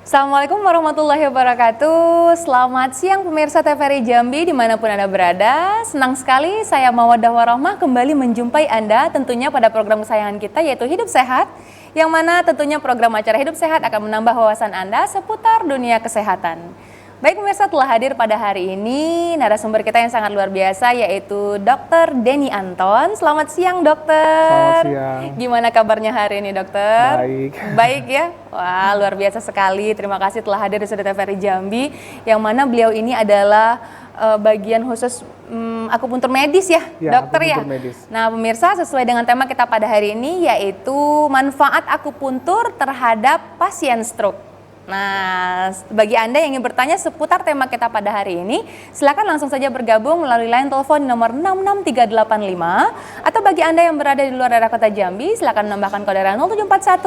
Assalamualaikum warahmatullahi wabarakatuh. Selamat siang pemirsa TVRI Jambi dimanapun Anda berada. Senang sekali saya Mawaddah Warahmah kembali menjumpai Anda tentunya pada program kesayangan kita yaitu Hidup Sehat. Yang mana tentunya program acara Hidup Sehat akan menambah wawasan Anda seputar dunia kesehatan. Baik pemirsa, telah hadir pada hari ini narasumber kita yang sangat luar biasa yaitu Dr. Denny Anton. Selamat siang dokter. Selamat siang. Gimana kabarnya hari ini dokter? Baik. Baik ya? Wah luar biasa sekali. Terima kasih telah hadir di Studio TVRI Jambi. Yang mana beliau ini adalah bagian khusus akupuntur medis ya, dokter ya? Medis. Nah pemirsa, sesuai dengan tema kita pada hari ini yaitu manfaat akupuntur terhadap pasien stroke. Nah, bagi Anda yang ingin bertanya seputar tema kita pada hari ini, silakan langsung saja bergabung melalui line telepon nomor 66385 atau bagi Anda yang berada di luar daerah kota Jambi, silakan menambahkan kode 0741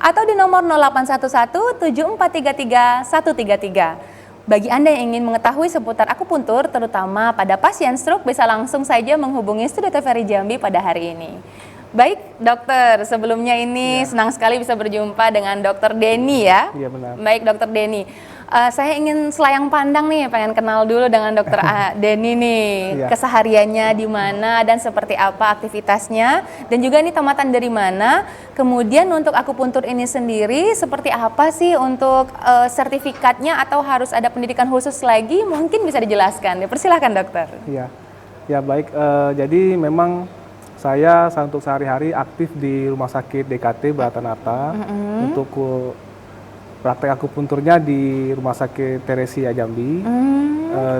atau di nomor 0811-7433-133. Bagi Anda yang ingin mengetahui seputar akupuntur, terutama pada pasien stroke, bisa langsung saja menghubungi Studio TVRI Jambi pada hari ini. Baik dokter, sebelumnya ini senang sekali bisa berjumpa dengan dokter Denny ya. Iya benar. Baik dokter Denny, saya ingin selayang pandang nih, pengen kenal dulu dengan dokter Denny nih. Kesehariannya di mana dan seperti apa aktivitasnya, dan juga ini tamatan dari mana. Kemudian untuk akupuntur ini sendiri seperti apa sih untuk sertifikatnya atau harus ada pendidikan khusus lagi? Mungkin bisa dijelaskan. Dipersilakan dokter. Iya, ya baik. Jadi memang saya untuk sehari-hari aktif di Rumah Sakit DKT Baratanata untuk praktek akupunturnya di Rumah Sakit Teresia Jambi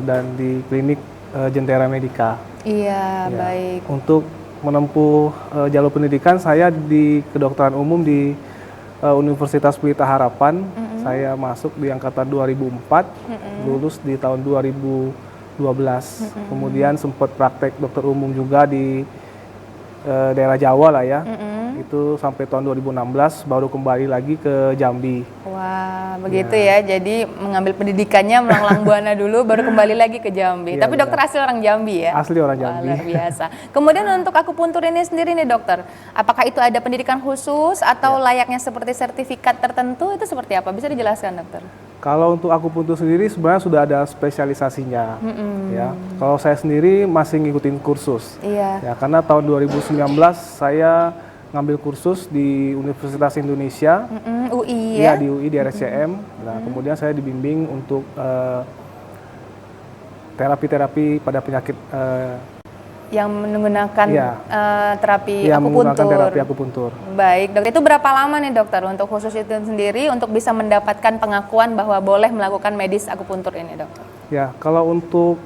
dan di klinik Jentera Medica. Iya, ya. Baik. Untuk menempuh jalur pendidikan saya di kedokteran umum di Universitas Pelita Harapan. Saya masuk di angkatan 2004, lulus di tahun 2012. Kemudian sempat praktek dokter umum juga di daerah Jawa lah ya, itu sampai tahun 2016 baru kembali lagi ke Jambi. Wah, begitu ya. Jadi mengambil pendidikannya melanglang buana dulu, baru kembali lagi ke Jambi. Tapi dokter asli orang Jambi ya? Asli orang Jambi. Wah, luar biasa. Kemudian untuk akupuntur ini sendiri nih dokter, apakah itu ada pendidikan khusus atau layaknya seperti sertifikat tertentu, itu seperti apa? Bisa dijelaskan dokter? Kalau untuk akupuntur sendiri sebenarnya sudah ada spesialisasinya, ya. Kalau saya sendiri masih ngikutin kursus, ya karena tahun 2019 saya ngambil kursus di Universitas Indonesia, UI ya di UI di RSCM. Nah kemudian saya dibimbing untuk terapi-terapi pada penyakit yang menggunakan terapi akupuntur. Baik, dokter. Itu berapa lama nih dokter untuk khusus itu sendiri untuk bisa mendapatkan pengakuan bahwa boleh melakukan medis akupuntur ini dokter? Ya, kalau untuk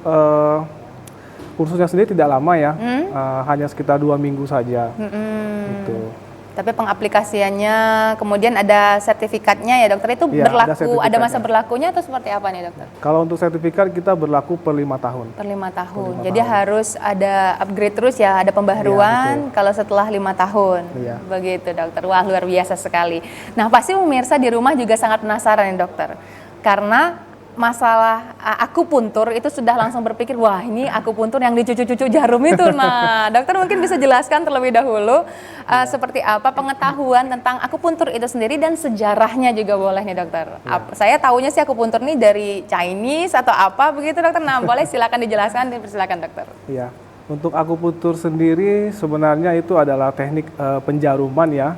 kursusnya sendiri tidak lama ya, hanya sekitar 2 minggu saja. Gitu. Tapi pengaplikasiannya, kemudian ada sertifikatnya ya dokter, itu berlaku, ada masa berlakunya atau seperti apa nih dokter? Kalau untuk sertifikat kita berlaku per 5 tahun. Per 5 tahun, jadi harus ada upgrade terus ya, ada pembaharuan kalau setelah 5 tahun. Begitu dokter, wah luar biasa sekali. Nah pasti pemirsa di rumah juga sangat penasaran nih dokter, karena masalah akupuntur itu sudah langsung berpikir, wah ini akupuntur yang dicucu-cucu jarum itu. Nah dokter mungkin bisa jelaskan terlebih dahulu seperti apa pengetahuan tentang akupuntur itu sendiri dan sejarahnya juga boleh nih dokter. Saya tahunya sih akupuntur ini dari Chinese atau apa begitu dokter. Nah boleh silakan dijelaskan, dipersilakan dokter. Iya. Untuk akupuntur sendiri sebenarnya itu adalah teknik penjaruman ya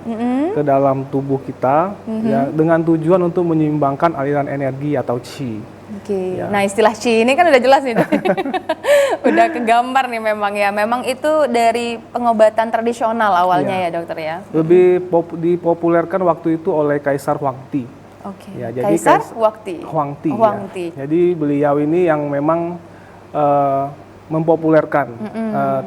ke dalam tubuh kita ya, dengan tujuan untuk menyeimbangkan aliran energi atau qi. Ya. Nah istilah qi ini kan udah jelas nih udah kegambar nih memang ya. Memang itu dari pengobatan tradisional awalnya ya dokter ya. Lebih dipopulerkan waktu itu oleh Kaisar Huangti. Ya, jadi Kaisar Huangti. Ya. Jadi beliau ini yang memang mempopulerkan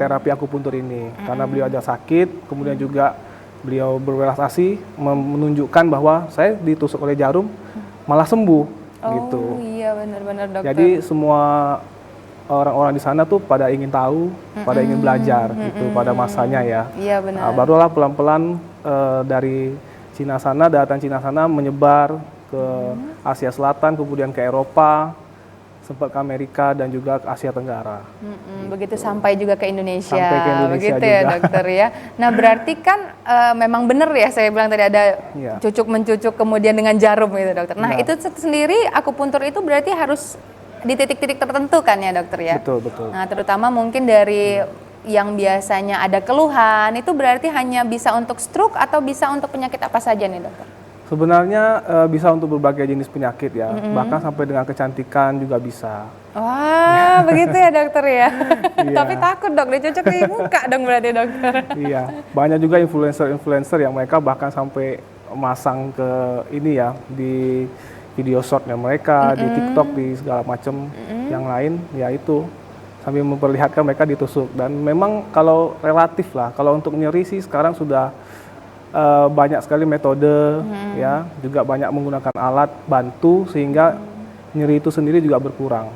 terapi akupuntur ini karena beliau ada sakit, kemudian juga beliau berwelas asih menunjukkan bahwa saya ditusuk oleh jarum malah sembuh gitu. Iya benar-benar dokter. Jadi semua orang-orang di sana tuh pada ingin tahu, pada ingin belajar gitu pada masanya ya. Iya benar. Nah, barulah pelan-pelan dari Cina sana menyebar ke Asia Selatan, kemudian ke Eropa. sempat ke Amerika dan juga ke Asia Tenggara. Begitu sampai juga ke Indonesia, Sampai ke Indonesia begitu juga. ya dokter ya. Nah berarti kan memang benar ya saya bilang tadi ada Iya. cucuk mencucuk kemudian dengan jarum gitu dokter. Nah Benar. itu sendiri akupuntur itu berarti harus di titik-titik tertentu kan ya dokter ya. Betul, betul. Nah terutama mungkin dari yang biasanya ada keluhan itu berarti hanya bisa untuk stroke atau bisa untuk penyakit apa saja nih dokter? Sebenarnya bisa untuk berbagai jenis penyakit ya, bahkan sampai dengan kecantikan juga bisa. Wah, begitu ya dokter ya. Iya. Tapi takut dok, dicucuk di muka dong berarti dokter. Iya, banyak juga influencer-influencer yang mereka bahkan sampai masang ke ini ya di video shotnya mereka, di TikTok, di segala macam yang lain, ya itu sambil memperlihatkan mereka ditusuk. Dan memang kalau relatif lah, kalau untuk nyeri sih sekarang sudah banyak sekali metode, ya, juga banyak menggunakan alat bantu sehingga nyeri itu sendiri juga berkurang.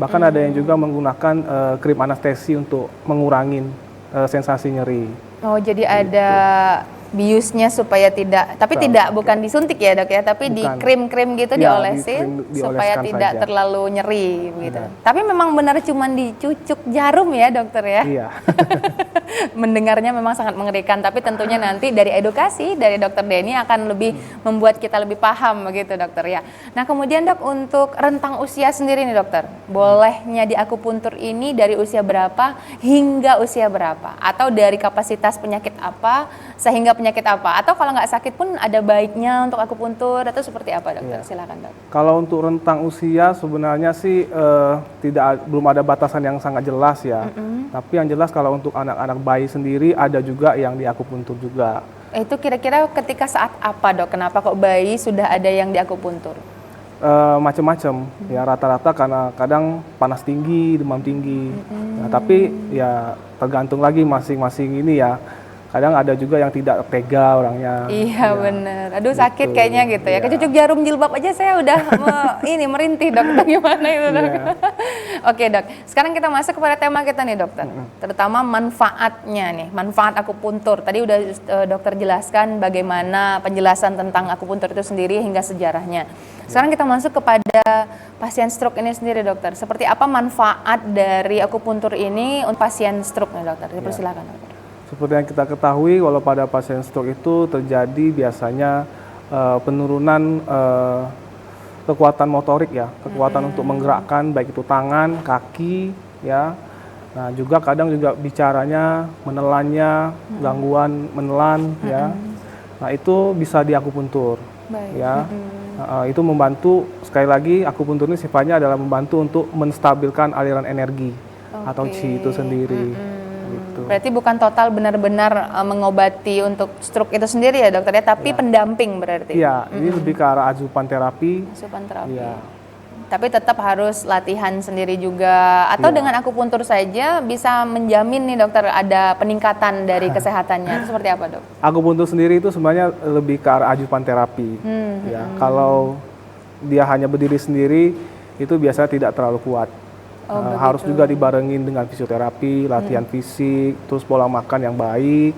Bahkan ada yang juga menggunakan krim anestesi untuk mengurangi sensasi nyeri. Oh, jadi ada biusnya supaya tidak, tapi bukan disuntik ya dok ya, tapi di Bukan. krim-krim gitu Ya, diolesin dioleskan supaya tidak saja. terlalu nyeri gitu. Iya. Tapi memang benar cuman dicucuk jarum ya dokter ya. Iya. Mendengarnya memang sangat mengerikan, tapi tentunya nanti dari edukasi dari dokter Denny akan lebih membuat kita lebih paham begitu dokter ya. Nah kemudian dok untuk rentang usia sendiri nih dokter, bolehnya di akupuntur ini dari usia berapa hingga usia berapa? Atau dari kapasitas penyakit apa sehingga penyakit apa? Atau kalau nggak sakit pun ada baiknya untuk akupuntur atau seperti apa dokter? Iya. Silakan dok. Kalau untuk rentang usia sebenarnya sih belum ada batasan yang sangat jelas ya. Tapi yang jelas kalau untuk anak-anak bayi sendiri ada juga yang di akupuntur juga. Itu kira-kira ketika saat apa dok? Kenapa kok bayi sudah ada yang di akupuntur? Macam-macam ya, rata-rata karena kadang panas tinggi, demam tinggi. Nah, tapi ya tergantung lagi masing-masing ini ya. Kadang ada juga yang tidak tega orangnya. Iya Ya, bener. Aduh gitu. sakit kayaknya gitu ya. Iya. Kecucuk jarum jilbab aja saya udah merintih dok. Gimana itu dok? Iya. Oke dok. Sekarang kita masuk kepada tema kita nih dokter. Terutama manfaatnya nih. Manfaat akupuntur. Tadi udah dokter jelaskan bagaimana penjelasan tentang akupuntur itu sendiri hingga sejarahnya. Sekarang kita masuk kepada pasien stroke ini sendiri dokter. Seperti apa manfaat dari akupuntur ini untuk pasien stroke nih dokter? Dipersilakan dokter. Seperti yang kita ketahui, kalau pada pasien stroke itu terjadi biasanya penurunan kekuatan motorik ya, kekuatan untuk menggerakkan baik itu tangan, kaki, ya. Nah juga kadang juga bicaranya, menelannya, gangguan menelan, ya. Nah itu bisa di akupuntur, Baik. ya. Itu membantu, sekali lagi akupuntur ini sifatnya adalah membantu untuk menstabilkan aliran energi atau qi itu sendiri. Gitu. Berarti bukan total benar-benar mengobati untuk stroke itu sendiri ya dokter ya, tapi pendamping berarti. Iya, ini lebih ke arah asupan terapi. Asupan terapi. Iya. Tapi tetap harus latihan sendiri juga, atau Iya. dengan akupuntur saja bisa menjamin nih dokter ada peningkatan dari kesehatannya. Itu seperti apa dok? Akupuntur sendiri itu sebenarnya lebih ke arah asupan terapi. Ya, kalau dia hanya berdiri sendiri itu biasanya tidak terlalu kuat. Harus juga dibarengin dengan fisioterapi, latihan fisik, terus pola makan yang baik,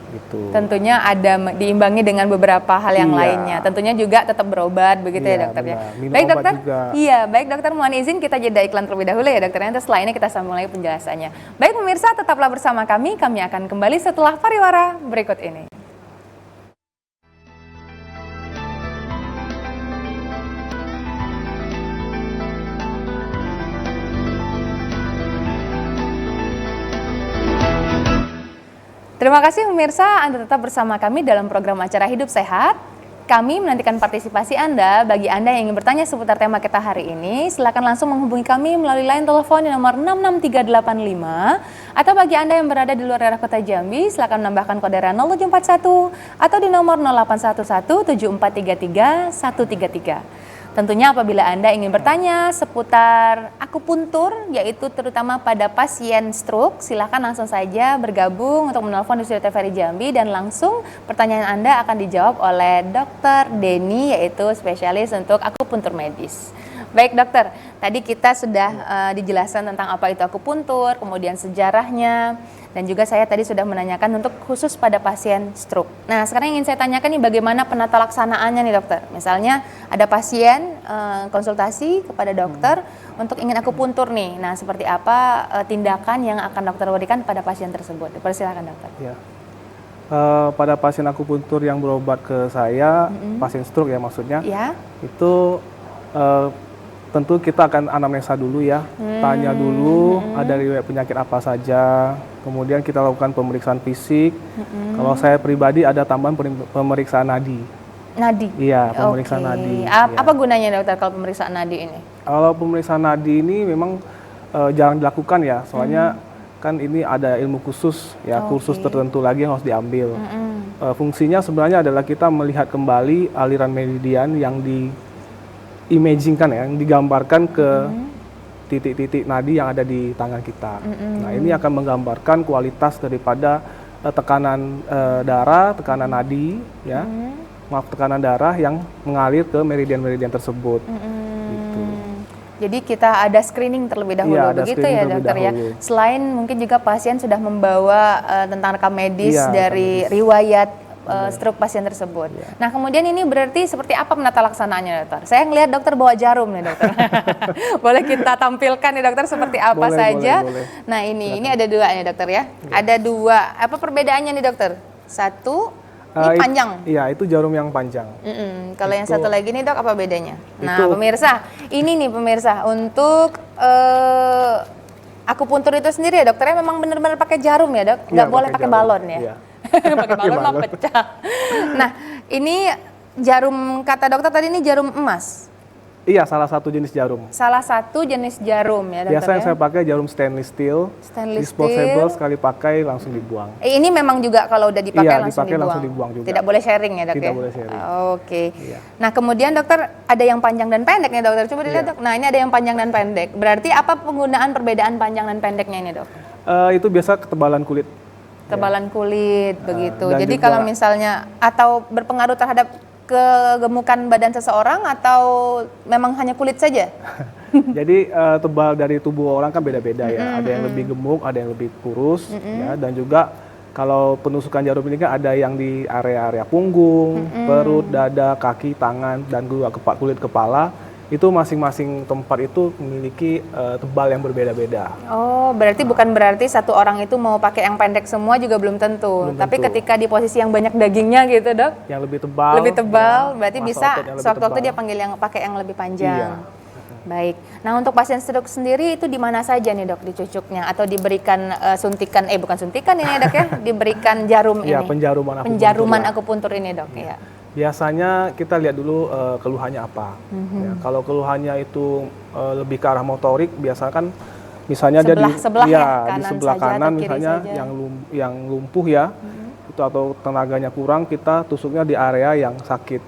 gitu. Tentunya ada diimbangi dengan beberapa hal yang Iya. lainnya. Tentunya juga tetap berobat begitu ya Iya, dokter ya. benar. Minum Baik obat dokter. juga. Iya, baik dokter, mohon izin kita jeda iklan terlebih dahulu ya dokter. Nanti setelah ini kita sambung lagi penjelasannya. Baik pemirsa, tetaplah bersama kami. Kami akan kembali setelah pariwara berikut ini. Terima kasih pemirsa, Anda tetap bersama kami dalam program acara Hidup Sehat. Kami menantikan partisipasi Anda. Bagi Anda yang ingin bertanya seputar tema kita hari ini, silakan langsung menghubungi kami melalui line telepon di nomor 66385. Atau bagi Anda yang berada di luar daerah kota Jambi, silakan menambahkan kode 0741 atau di nomor 08117433 133. Tentunya apabila Anda ingin bertanya seputar akupuntur, yaitu terutama pada pasien stroke, silakan langsung saja bergabung untuk menelpon di Studio TVRI Jambi dan langsung pertanyaan Anda akan dijawab oleh Dr. Denny, yaitu spesialis untuk akupuntur medis. Baik dokter, tadi kita sudah dijelaskan tentang apa itu akupuntur, kemudian sejarahnya, dan juga saya tadi sudah menanyakan untuk khusus pada pasien stroke. Nah sekarang ingin saya tanyakan nih bagaimana penata laksanaannya nih dokter. Misalnya ada pasien konsultasi kepada dokter untuk ingin akupuntur nih. Nah seperti apa tindakan yang akan dokter berikan pada pasien tersebut? Persilakan dokter. Ya. Pada pasien akupuntur yang berobat ke saya, pasien stroke ya maksudnya, itu tentu kita akan anamnesa dulu ya, tanya dulu ada riwayat penyakit apa saja, kemudian kita lakukan pemeriksaan fisik. Kalau saya pribadi ada tambahan pemeriksaan nadi. Nadi? Iya, pemeriksaan nadi. Apa gunanya dokter kalau pemeriksaan nadi ini? Kalau pemeriksaan nadi ini memang jarang dilakukan ya, soalnya kan ini ada ilmu khusus ya, kursus tertentu lagi yang harus diambil. Fungsinya sebenarnya adalah kita melihat kembali aliran meridian yang imagingkan ya, yang digambarkan ke titik-titik nadi yang ada di tangan kita. Nah ini akan menggambarkan kualitas daripada tekanan darah, tekanan nadi ya, tekanan darah yang mengalir ke meridian-meridian tersebut. Gitu. Jadi kita ada screening terlebih dahulu, begitu ya dokter ya. Selain mungkin juga pasien sudah membawa tentang rekam medis dari riwayat stroke pasien tersebut. Nah kemudian ini berarti seperti apa penata laksanaannya dokter? Saya ngelihat dokter bawa jarum nih dokter. Boleh kita tampilkan nih dokter seperti apa saja? Boleh. Nah ini ada dua nih dokter ya. Ada dua. Apa perbedaannya nih dokter? Satu, ini panjang. Iya itu jarum yang panjang. Kalau yang satu lagi nih dok apa bedanya? Nah pemirsa, ini nih pemirsa untuk akupuntur itu sendiri ya dokternya memang benar-benar pakai jarum ya dok? Nggak boleh pakai balon ya? Iya. Pakai balon mah pecah. Nah, ini jarum kata dokter tadi ini jarum emas. Iya, salah satu jenis jarum. Salah satu jenis jarum ya dokter. Biasa yang saya pakai jarum stainless steel. Disposable, sekali pakai langsung dibuang. Ini memang juga kalau udah dipakai, langsung dibuang juga. Tidak boleh sharing ya dok? Tidak boleh sharing. Oke. Iya. Nah kemudian dokter ada yang panjang dan pendek nih dokter. Coba dilihat dok. Nah ini ada yang panjang dan pendek. Berarti apa penggunaan perbedaan panjang dan pendeknya ini dok? Itu biasa ketebalan kulit. Ketebalan kulit begitu. Jadi kalau misalnya atau berpengaruh terhadap kegemukan badan seseorang atau memang hanya kulit saja? Jadi tebal dari tubuh orang kan beda-beda ya. Ada yang lebih gemuk, ada yang lebih kurus ya, dan juga kalau penusukan jarum ini kan ada yang di area-area punggung, perut, dada, kaki, tangan, dan juga kulit kepala. Itu masing-masing tempat itu memiliki tebal yang berbeda-beda. Oh, berarti bukan berarti satu orang itu mau pakai yang pendek semua juga belum tentu. Tapi ketika di posisi yang banyak dagingnya gitu dok? Yang lebih tebal. Lebih tebal, berarti bisa sewaktu-waktu dia panggil yang pakai yang lebih panjang. Iya. Baik. Nah untuk pasien stroke sendiri itu di mana saja nih dok dicucuknya atau diberikan suntikan? Bukan suntikan ini dok ya? Diberikan jarum ini. Penjaruman akupuntur. Penjaruman akupuntur ini dok. Iya. Biasanya kita lihat dulu keluhannya apa. Ya, kalau keluhannya itu lebih ke arah motorik, biasa kan misalnya dia di sebelah kanan misalnya yang lumpuh ya, itu atau tenaganya kurang, kita tusuknya di area yang sakit.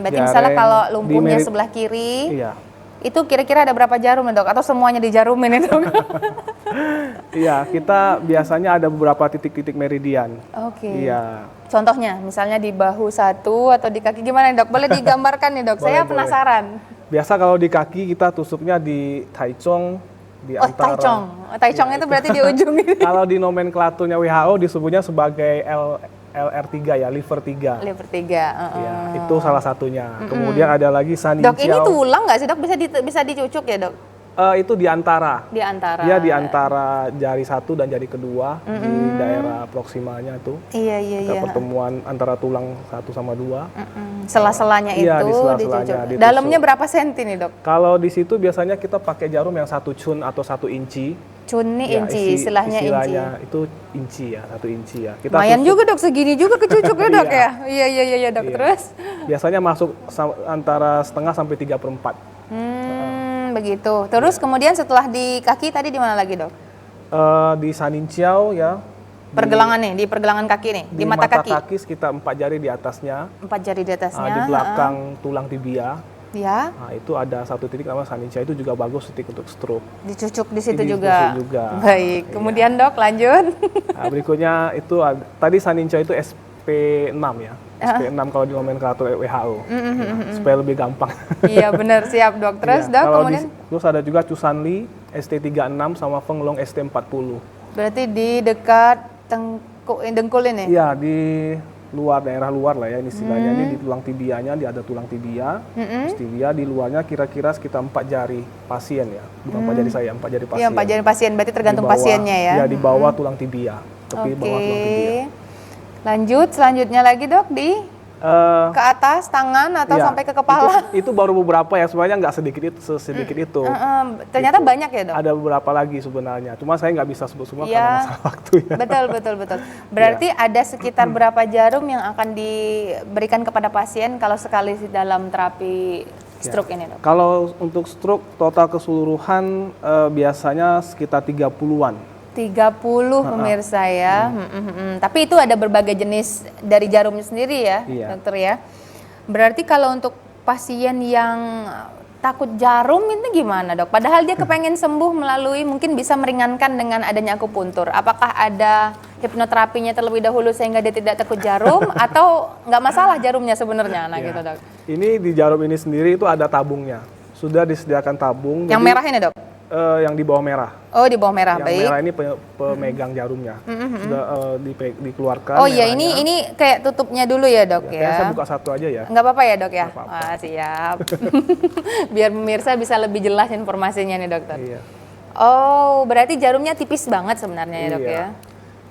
Berarti misalnya kalau lumpuhnya sebelah kiri, itu kira-kira ada berapa jarum dok? Atau semuanya dijarumin itu? Iya, kita biasanya ada beberapa titik-titik meridian. Oke. Iya. Contohnya, misalnya di bahu satu atau di kaki gimana dok? Boleh digambarkan nih dok? Saya penasaran. Biasa kalau di kaki kita tusuknya di Taichung, di antara. Taichung itu berarti di ujung ini. Kalau di nomenklaturnya WHO disebutnya sebagai LR3 ya, liver 3. Liver 3. Ya, itu salah satunya. Kemudian ada lagi Sanin Dok, ini tulang nggak sih dok? Bisa dicucuk ya dok? Itu di antara. Di antara. Iya, di antara jari satu dan jari kedua di daerah proksimalnya tuh. Iya. Pertemuan antara tulang 1 sama 2. Sela-selanya itu dicucuk. Dalamnya berapa senti nih dok? Kalau di situ biasanya kita pakai jarum yang 1 cun atau 1 inci. Cun nih inci, istilahnya inci. Itu inci ya, 1 inci ya. Lumayan juga dok, segini juga kecucuk ya dok ya? Iya dok, terus? Biasanya masuk antara setengah sampai 3/4. Begitu. Terus kemudian setelah di kaki tadi di mana lagi dok? Di Saninciao ya. Pergelangan nih, di pergelangan kaki nih, di mata kaki. Di mata kaki sekitar 4 jari di atasnya. 4 jari di atasnya. Di belakang tulang tibia. Ya. Nah, itu ada satu titik namanya Saninciao, itu juga bagus titik untuk stroke. Dicucuk di situ juga. Baik. Kemudian dok lanjut. Nah, berikutnya itu tadi Saninciao itu SP6 ya. SP6 kalau di nomenklatur WHO, supaya lebih gampang. Iya benar, siap dok. Terus dok, kemudian? Terus ada juga Cusanli ST36 sama Fenglong ST40. Berarti di dekat dengkul ini? Iya, di luar, daerah luar lah ya, ini istilahnya. Ini di tulang tibianya, ada tulang tibia. Terus tibia di luarnya kira-kira sekitar 4 jari pasien ya, bukan 4 jari saya, 4 jari pasien. Iya, 4 jari pasien, berarti tergantung bawah, pasiennya ya? Iya, di bawah tulang tibia, tepi bawah tulang tibia. Lanjut, selanjutnya lagi dok, di ke atas tangan atau iya, sampai ke kepala? Itu baru beberapa ya, sebenarnya nggak sedikit itu. Ternyata banyak ya dok? Ada beberapa lagi sebenarnya, cuma saya nggak bisa sebut semua karena masalah waktu ya. Betul. Berarti ada sekitar berapa jarum yang akan diberikan kepada pasien kalau sekali dalam terapi stroke ini dok? Kalau untuk stroke total keseluruhan biasanya sekitar 30-an. 30 pemirsa ya. Tapi itu ada berbagai jenis dari jarumnya sendiri ya, dokter ya. Berarti kalau untuk pasien yang takut jarum itu gimana dok? Padahal dia kepengen sembuh melalui mungkin bisa meringankan dengan adanya akupuntur. Apakah ada hipnoterapinya terlebih dahulu sehingga dia tidak takut jarum atau nggak masalah jarumnya sebenarnya? Nah gitu dok. Ini di jarum ini sendiri itu ada tabungnya. Sudah disediakan tabung. Yang merah ini dok? Yang di bawah merah. Oh di bawah merah, yang baik. Yang merah ini pemegang jarumnya. Sudah dikeluarkan. Oh iya, ini kayak tutupnya dulu ya dok ya. Saya buka satu aja ya. Nggak apa-apa ya dok ya? Apa-apa. Wah siap. Biar pemirsa bisa lebih jelas informasinya nih dokter. Iya. Oh berarti jarumnya tipis banget sebenarnya ya dok ya?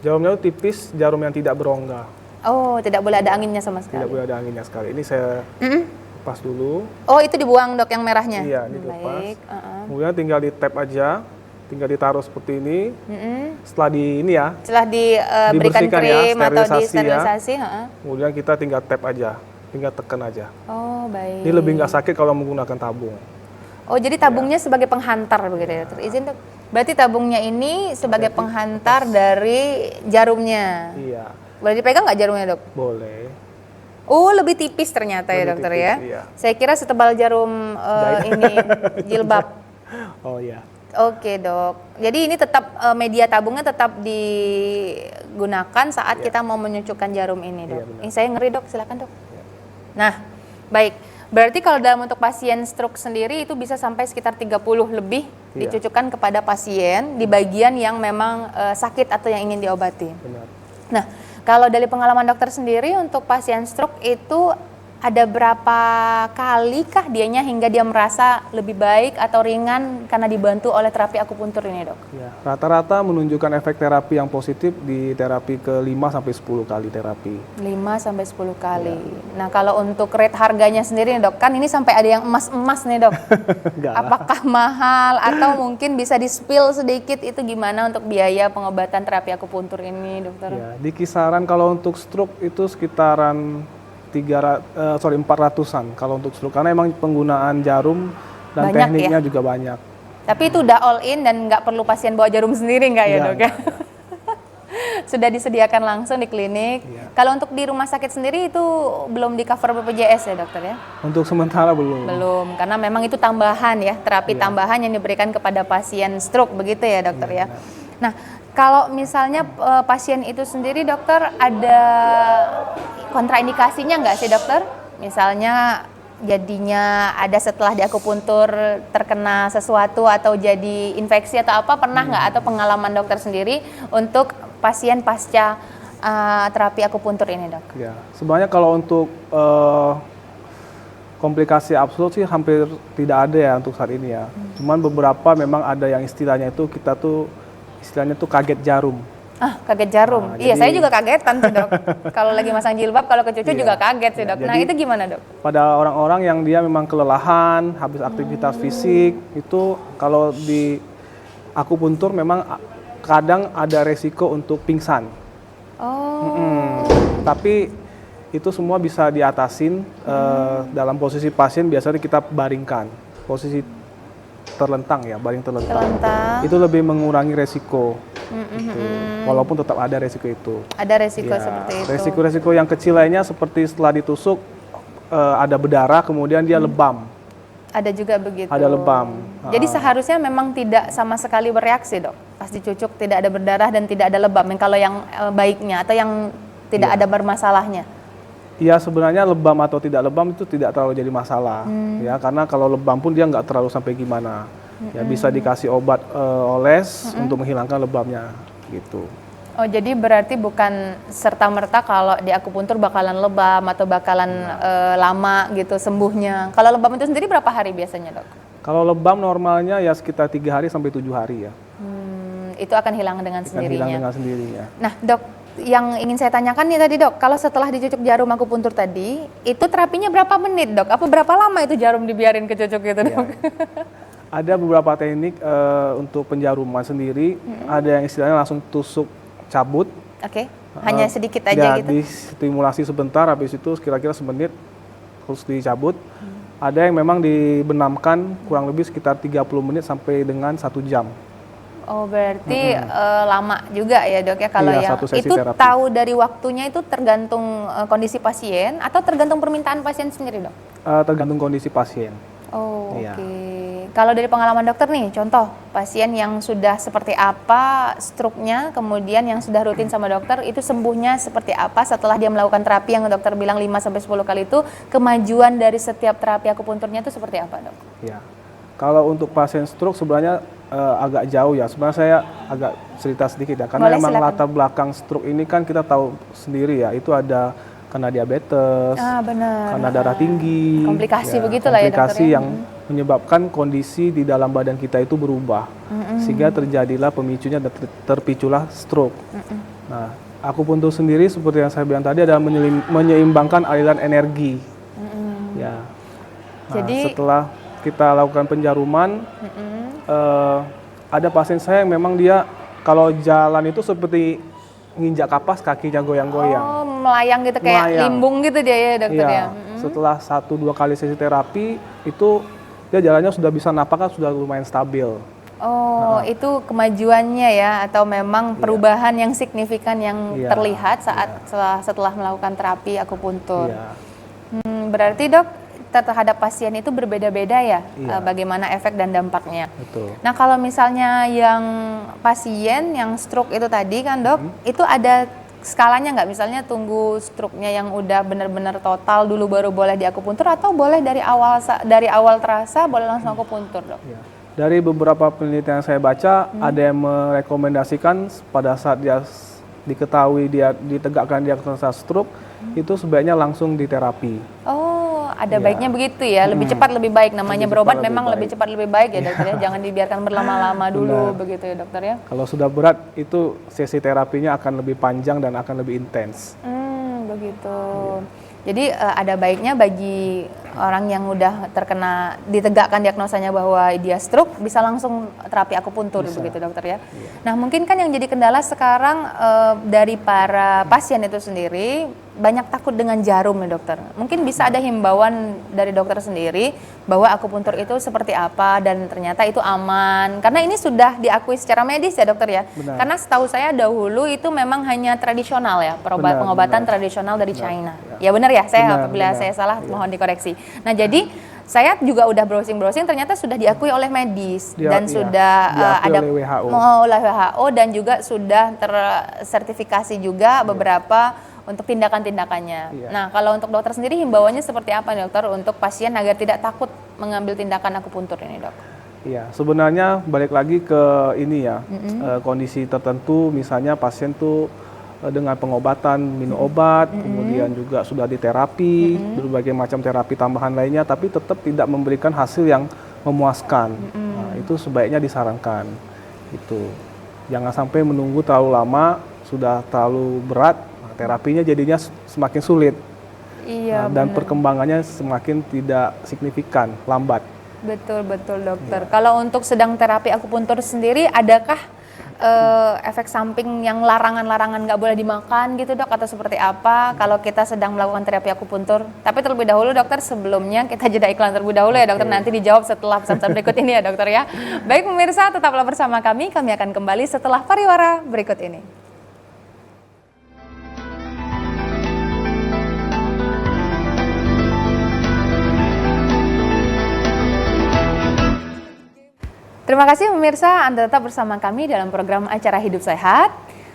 Jarumnya itu tipis, jarum yang tidak berongga. Oh tidak boleh ada anginnya sama sekali? Tidak boleh ada anginnya sekali. Ini saya lepas dulu. Oh itu dibuang dok yang merahnya? Iya, ini dilepas. Baik. Kemudian tinggal di tap aja, tinggal ditaruh seperti ini. Setelah di ini ya. Setelah diberikan krim ya, atau disterilisasi. Kemudian kita tinggal tap aja, tinggal tekan aja. Oh baik. Ini lebih nggak sakit kalau menggunakan tabung. Oh jadi tabungnya sebagai penghantar begitu ya dokter? Izin dok. Berarti tabungnya ini sebagai penghantar dari jarumnya. Iya. Boleh dipegang nggak jarumnya dok? Boleh. Oh lebih tipis ternyata ya dokter tipis, ya. Iya. Saya kira setebal jarum ini jilbab. Oh iya. Oke dok. Jadi ini tetap media tabungnya tetap digunakan saat kita mau menyucukkan jarum ini dok. Iya, Ini saya ngeri dok, silakan dok. Nah baik. Berarti kalau dalam untuk pasien stroke sendiri itu bisa sampai sekitar 30 lebih dicucukkan kepada pasien di bagian yang memang sakit atau yang ingin diobati. Benar. Nah, kalau dari pengalaman dokter sendiri untuk pasien stroke itu ada berapa kali kah dianya hingga dia merasa lebih baik atau ringan karena dibantu oleh terapi akupuntur ini dok? Ya, rata-rata menunjukkan efek terapi yang positif di terapi ke 5-10 kali terapi. 5-10 kali. Nah kalau untuk rate harganya sendiri nih dok, kan ini sampai ada yang emas-emas nih dok. Apakah mahal atau mungkin bisa di-spill sedikit itu gimana untuk biaya pengobatan terapi akupuntur ini dokter? Ya, di kisaran kalau untuk stroke itu sekitaran 400-an kalau untuk stroke karena emang penggunaan jarum dan banyak, tekniknya ya? juga banyak. Tapi itu udah all in dan nggak perlu pasien bawa jarum sendiri nggak ya dok ya? Sudah disediakan langsung di klinik. Ya. Kalau untuk di rumah sakit sendiri itu belum di cover BPJS ya dokter ya? Untuk sementara belum. Belum, karena memang itu tambahan ya, terapi tambahan yang diberikan kepada pasien stroke begitu ya dokter ya. Nah kalau misalnya pasien itu sendiri dokter ada kontraindikasinya nggak sih dokter? Misalnya jadinya ada setelah diakupuntur terkena sesuatu atau jadi infeksi atau apa, pernah nggak atau pengalaman dokter sendiri untuk pasien pasca terapi akupuntur ini dok? Ya, sebenarnya kalau untuk komplikasi absolut sih hampir tidak ada ya untuk saat ini ya. Cuman beberapa memang ada yang istilahnya tuh kaget jarum. Kaget jarum. Iya, saya juga kagetan tuh dok. Kalau lagi masang jilbab, kalau ke cucu juga kaget sih dok. Nah itu gimana dok? Pada orang-orang yang dia memang kelelahan, habis aktivitas fisik, itu kalau di akupuntur memang kadang ada resiko untuk pingsan. Tapi itu semua bisa diatasin dalam posisi pasien biasanya kita baringkan. Posisi terlentang ya, baring terlentang. Itu lebih mengurangi resiko. Walaupun tetap ada resiko itu. Ada resiko seperti itu. Resiko-resiko yang kecil lainnya seperti setelah ditusuk ada berdarah, kemudian dia lebam. Ada juga begitu. Ada lebam. Jadi seharusnya memang tidak sama sekali bereaksi dok. Pas dicucuk tidak ada berdarah dan tidak ada lebam. Yang kalau yang baiknya atau yang tidak ada bermasalahnya. Ya sebenarnya lebam atau tidak lebam itu tidak terlalu jadi masalah, ya karena kalau lebam pun dia nggak terlalu sampai gimana, ya bisa dikasih obat oles untuk menghilangkan lebamnya, gitu. Oh, jadi berarti bukan serta-merta kalau di akupuntur bakalan lebam atau bakalan lama gitu sembuhnya. Kalau lebam itu sendiri berapa hari biasanya, Dok? Kalau lebam normalnya ya sekitar 3 hari sampai 7 hari ya. Itu akan hilang dengan Akan sendirinya. hilang dengan sendirinya. Nah, Dok, yang ingin saya tanyakan nih tadi, Dok, kalau setelah dicucuk jarum akupuntur tadi, itu terapinya berapa menit, Dok? Apa berapa lama itu jarum dibiarin kecucuk gitu, Dok? Ya. Ada beberapa teknik untuk penjaruman sendiri, ada yang istilahnya langsung tusuk cabut. Oke, hanya sedikit aja Ya, gitu? distimulasi sebentar, habis itu kira-kira semenit terus dicabut. Ada yang memang dibenamkan kurang lebih sekitar 30 menit sampai dengan 1 jam. Oh, berarti lama juga ya, Dok, ya, kalau Iya, yang satu sesi itu terapi. tahu dari waktunya itu tergantung kondisi pasien atau tergantung permintaan pasien sendiri, Dok? Tergantung kondisi pasien. Oh, Iya. oke. Kalau dari pengalaman dokter nih, contoh pasien yang sudah seperti apa struknya, kemudian yang sudah rutin sama dokter, itu sembuhnya seperti apa setelah dia melakukan terapi yang dokter bilang 5-10 kali itu, kemajuan dari setiap terapi akupunturnya itu seperti apa, Dok? Ya. Kalau untuk pasien stroke sebenarnya agak jauh ya. Sebenarnya saya agak cerita sedikit ya, karena Boleh, memang silakan. latar belakang stroke ini kan kita tahu sendiri ya, itu ada karena diabetes, Benar. karena darah tinggi, Komplikasi begitulah ya, dokter, komplikasi ya. yang menyebabkan kondisi di dalam badan kita itu berubah, sehingga terjadilah pemicunya dan terpiculah stroke. Nah, akupuntur sendiri seperti yang saya bilang tadi adalah menyeimbangkan aliran energi. Ya. Nah, Jadi- setelah kita lakukan penjaruman, ada pasien saya yang memang dia kalau jalan itu seperti nginjak kapas, kakinya goyang-goyang. Oh, melayang gitu kayak Melayang. limbung gitu dia ya, dokter Iya, ya. setelah 1-2 kali sesi terapi itu dia jalannya sudah bisa napak, kan sudah lumayan stabil. Oh, itu kemajuannya ya, atau memang perubahan yang signifikan yang Iya, terlihat saat setelah melakukan terapi akupuntur. Iya. Berarti, Dok, terhadap pasien itu berbeda-beda ya, Iya. bagaimana efek dan dampaknya. Betul. Nah, kalau misalnya yang pasien yang stroke itu tadi kan, Dok, itu ada skalanya nggak? Misalnya tunggu stroke-nya yang udah benar-benar total dulu baru boleh di akupuntur, atau boleh dari awal terasa boleh langsung akupuntur, Dok? Ya. Dari beberapa penelitian yang saya baca, ada yang merekomendasikan pada saat dia diketahui dia ditegakkan diagnosa stroke, itu sebaiknya langsung diterapi. Oh, ada Iya. baiknya begitu ya, lebih cepat lebih baik. Namanya Lebih berobat cepat, lebih memang baik. lebih cepat lebih baik ya, dokter ya. Jangan dibiarkan berlama-lama dulu Benar. begitu ya, dokter ya. Kalau sudah berat, itu sesi terapinya akan lebih panjang dan akan lebih intens. Begitu. Jadi ada baiknya bagi orang yang udah terkena ditegakkan diagnosanya bahwa dia stroke bisa langsung terapi akupuntur begitu, dokter ya. Nah, mungkin kan yang jadi kendala sekarang dari para pasien itu sendiri banyak takut dengan jarum ya, dokter. Mungkin bisa ada himbauan dari dokter sendiri bahwa akupuntur itu seperti apa dan ternyata itu aman. Karena ini sudah diakui secara medis ya, dokter ya. Benar. Karena setahu saya dahulu itu memang hanya tradisional ya, Benar, pengobatan benar. tradisional dari China. Ya benar ya, saya Benar, apabila benar. saya salah Iya. mohon dikoreksi. Nah, jadi saya juga udah browsing ternyata sudah diakui oleh medis dan Iya, sudah diakui ada oleh WHO. oleh WHO dan juga sudah tersertifikasi juga beberapa untuk tindakan-tindakannya. Iya. Nah, kalau untuk dokter sendiri himbauannya seperti apa, dokter, untuk pasien agar tidak takut mengambil tindakan akupuntur ini, Dok? Iya, sebenarnya balik lagi ke ini ya, kondisi tertentu, misalnya pasien tuh dengan pengobatan, minum obat, kemudian juga sudah diterapi, berbagai macam terapi tambahan lainnya, tapi tetap tidak memberikan hasil yang memuaskan. Nah, itu sebaiknya disarankan. Itu, jangan sampai menunggu terlalu lama, sudah terlalu berat, nah, terapinya jadinya semakin sulit. Iya, Dan benar. perkembangannya semakin tidak signifikan, lambat. Betul, dokter. Iya. Kalau untuk sedang terapi akupuntur sendiri, adakah efek samping yang larangan-larangan nggak boleh dimakan gitu, Dok, atau seperti apa kalau kita sedang melakukan terapi akupuntur? Tapi terlebih dahulu, dokter, sebelumnya kita jeda iklan terlebih dahulu ya, dokter. Nanti dijawab setelah pesan-pesan berikut ini ya, dokter ya. Baik pemirsa, tetaplah bersama kami akan kembali setelah pariwara berikut ini. Terima kasih pemirsa, Anda tetap bersama kami dalam program acara Hidup Sehat.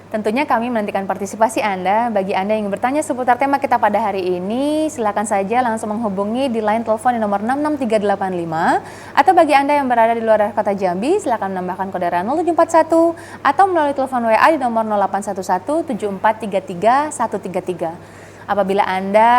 Tentunya kami menantikan partisipasi Anda. Bagi Anda yang ingin bertanya seputar tema kita pada hari ini, silakan saja langsung menghubungi di line telepon di nomor 66385. Atau bagi Anda yang berada di luar kota Jambi, silakan menambahkan kode 0741 atau melalui telepon WA di nomor 08117433 133. Apabila Anda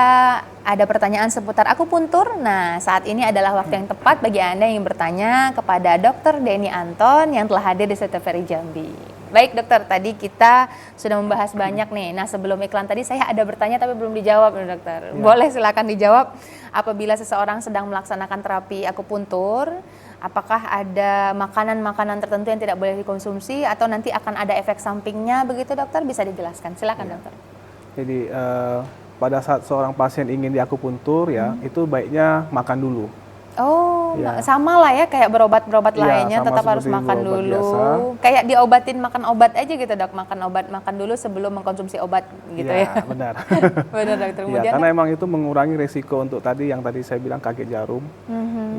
ada pertanyaan seputar akupuntur, nah saat ini adalah waktu yang tepat bagi Anda yang bertanya kepada Dr. Denny Anton yang telah hadir di Seteferi Jambi. Baik dokter, tadi kita sudah membahas banyak nih. Nah sebelum iklan tadi saya ada bertanya tapi belum dijawab nih dokter. Ya. Boleh silakan dijawab. Apabila seseorang sedang melaksanakan terapi akupuntur, apakah ada makanan-makanan tertentu yang tidak boleh dikonsumsi atau nanti akan ada efek sampingnya begitu dokter? Bisa dijelaskan, silakan dokter. Jadi pada saat seorang pasien ingin diakupuntur ya, itu baiknya makan dulu. Oh, ya. Sama lah ya kayak berobat-berobat lainnya, tetap harus makan dulu. Biasa. Kayak diobatin makan obat aja gitu dok, makan dulu sebelum mengkonsumsi obat gitu ya. Benar. Benar dokter. Kemudian, karena emang itu mengurangi resiko untuk tadi saya bilang kakek jarum.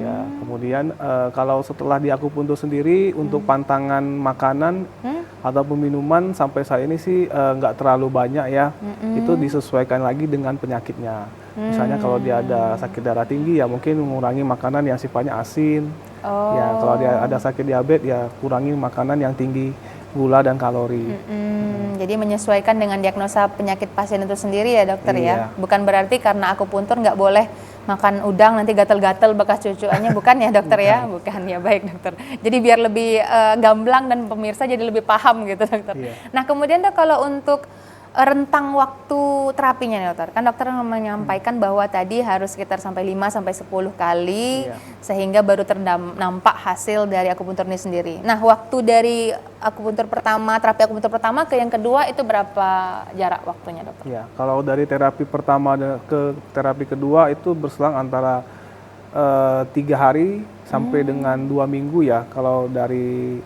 Ya, kemudian kalau setelah diakupuntur sendiri untuk pantangan makanan ataupun minuman sampai saat ini sih nggak terlalu banyak ya. Itu disesuaikan lagi dengan penyakitnya. Misalnya kalau dia ada sakit darah tinggi ya mungkin mengurangi makanan yang sifatnya asin. Ya kalau dia ada sakit diabetes ya kurangi makanan yang tinggi gula dan kalori. Jadi menyesuaikan dengan diagnosa penyakit pasien itu sendiri ya dokter ya. Bukan berarti karena akupuntur nggak boleh makan udang nanti gatel-gatel bekas cucuannya, bukan ya dokter ya? Bukan ya, baik dokter. Jadi biar lebih gamblang dan pemirsa jadi lebih paham gitu dokter. Nah kemudian dok kalau untuk rentang waktu terapinya nih dokter, kan dokter menyampaikan bahwa tadi harus sekitar sampai 5-10 kali sehingga baru ternampak hasil dari akupuntur ini sendiri. Nah waktu dari akupuntur pertama, terapi akupuntur pertama ke yang kedua itu berapa jarak waktunya dokter? Ya, kalau dari terapi pertama ke terapi kedua itu berselang antara 3 hari sampai dengan 2 minggu ya kalau dari